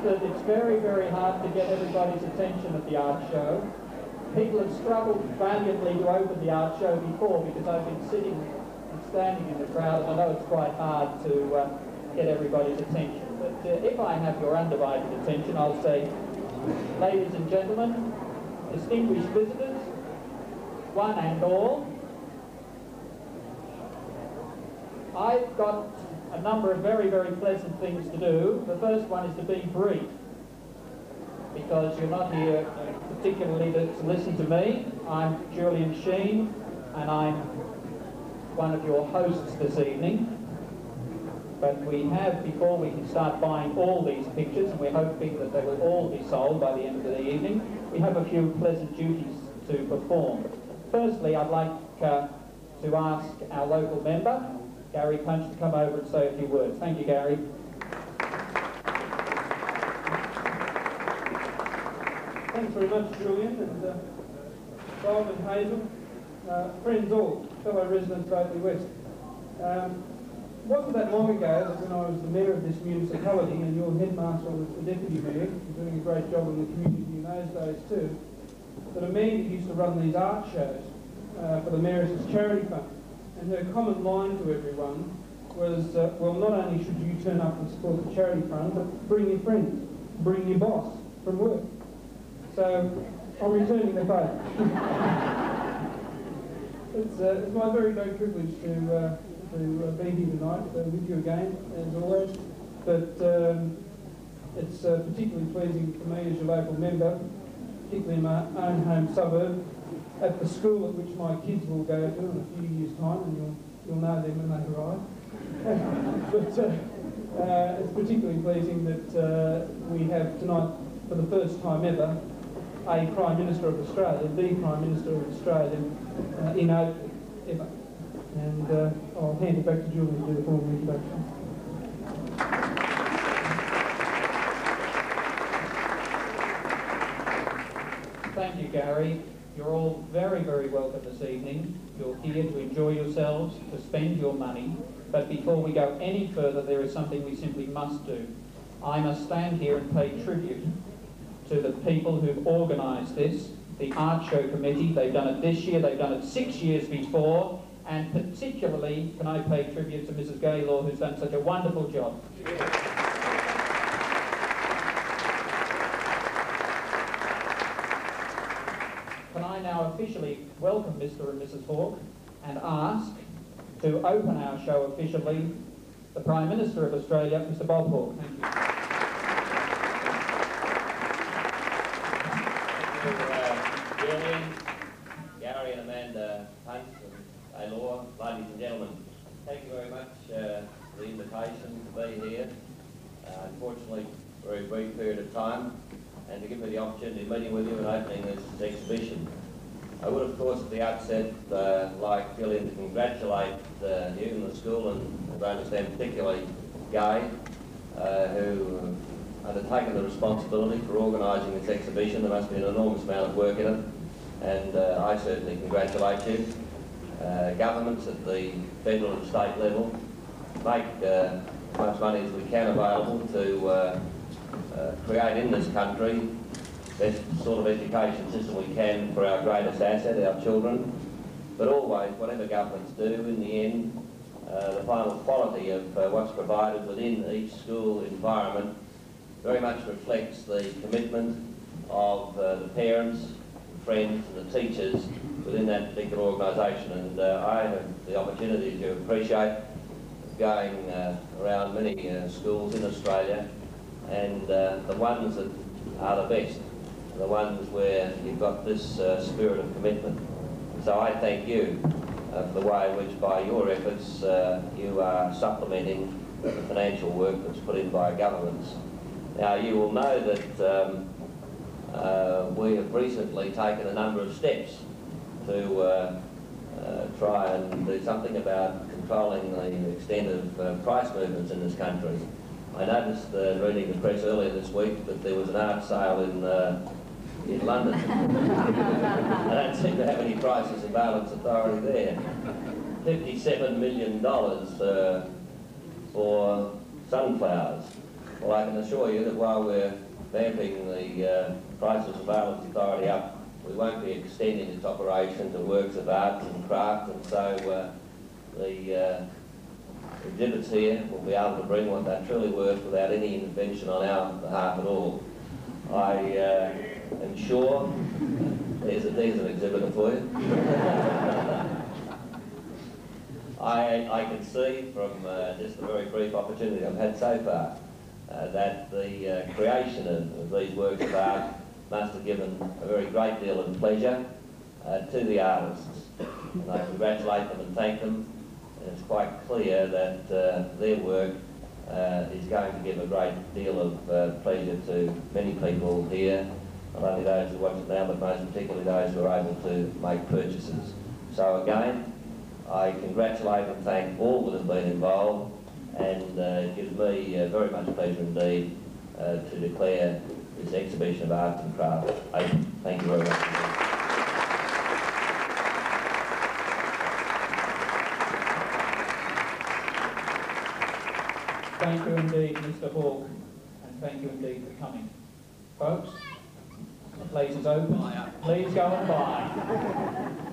that it's very, very hard to get everybody's attention at the art show. People have struggled valiantly to open the art show before because I've been sitting and standing in the crowd, and I know it's quite hard to get everybody's attention. But if I have your undivided attention, I'll say, ladies and gentlemen, distinguished visitors, one and all, I've got a number of very, very pleasant things to do. The first one is to be brief, because you're not here particularly to listen to me. I'm Julian Sheen, and I'm one of your hosts this evening. But we have, before we can start buying all these pictures, and we're hoping that they will all be sold by the end of the evening, we have a few pleasant duties to perform. Firstly, I'd like to ask our local member, Gary Punch, to come over and say a few words. Thank you, Gary. Thanks very much, Julian, and Bob and Hazel, friends all, fellow residents of Oakley West. It wasn't that long ago that when I was the mayor of this municipality and your headmaster was the deputy mayor, doing a great job in the community in those days too, that Amanda used to run these art shows for the mayor's charity fund. And her common line to everyone was, well, not only should you turn up and support the charity fund, but bring your friends, bring your boss from work. So I'm returning the favour. It's my very great privilege to be here tonight with you again, as always. But it's particularly pleasing for me as your local member, particularly in my own home suburb, at the school at which my kids will go to in a few years' time, and you'll know them when they arrive. But it's particularly pleasing that we have tonight, for the first time ever, a Prime Minister of Australia, the Prime Minister of Australia, in Oakley, ever. And I'll hand it back to Julie to do the formal introduction. Thank you, Gary. You're all very, very welcome this evening. You're here to enjoy yourselves, to spend your money. But before we go any further, there is something we simply must do. I must stand here and pay tribute to the people who've organised this, the Art Show Committee. They've done it this year, they've done it 6 years before, and particularly can I pay tribute to Mrs. Gaylor, who's done such a wonderful job. Can I now officially welcome Mr. and Mrs. Hawke and ask to open our show officially the Prime Minister of Australia, Mr. Bob Hawke. Thank you. Julian, Gary and Amanda Punch and Gaylor, ladies and gentlemen, thank you very much for the invitation to be here. Unfortunately, for a brief period of time, and to give me the opportunity of meeting with you and opening this exhibition. I would, of course, at the outset like Julian to congratulate you and the school, and as I understand particularly Gay, who undertaken the responsibility for organising this exhibition. There must be an enormous amount of work in it, and I certainly congratulate you. Governments at the federal and state level make as much money as we can available to create in this country the best sort of education system we can for our greatest asset, our children. But always, whatever governments do, in the end, the final quality of what's provided within each school environment very much reflects the commitment of the parents, friends and the teachers within that particular organisation. And I have the opportunity to appreciate going around many schools in Australia, and the ones that are the best, the ones where you've got this spirit of commitment. So I thank you for the way in which, by your efforts, you are supplementing the financial work that's put in by governments. Now, you will know that we have recently taken a number of steps to try and do something about controlling the extent of price movements in this country. I noticed, reading the press earlier this week, that there was an art sale in London. I don't seem to have any prices of balance authority there. $57 million for sunflowers. Well, I can assure you that while we're vamping the Crisis Surveillance Authority up, we won't be extending its operation to works of art and craft, and so the exhibits here will be able to bring what they're truly worth without any intervention on our behalf at all. I am sure there's an exhibitor for you. I can see from just the very brief opportunity I've had so far that the creation of these works of art must have given a very great deal of pleasure to the artists. And I congratulate them and thank them. And it's quite clear that their work is going to give a great deal of pleasure to many people here, not only those who watch it now, but most particularly those who are able to make purchases. So again, I congratulate and thank all that have been involved, and it gives me very much pleasure indeed to declare this exhibition of art and craft open. Thank you very much. Thank you indeed, Mr. Hawke, and thank you indeed for coming. Folks, the place is open. Please go and buy.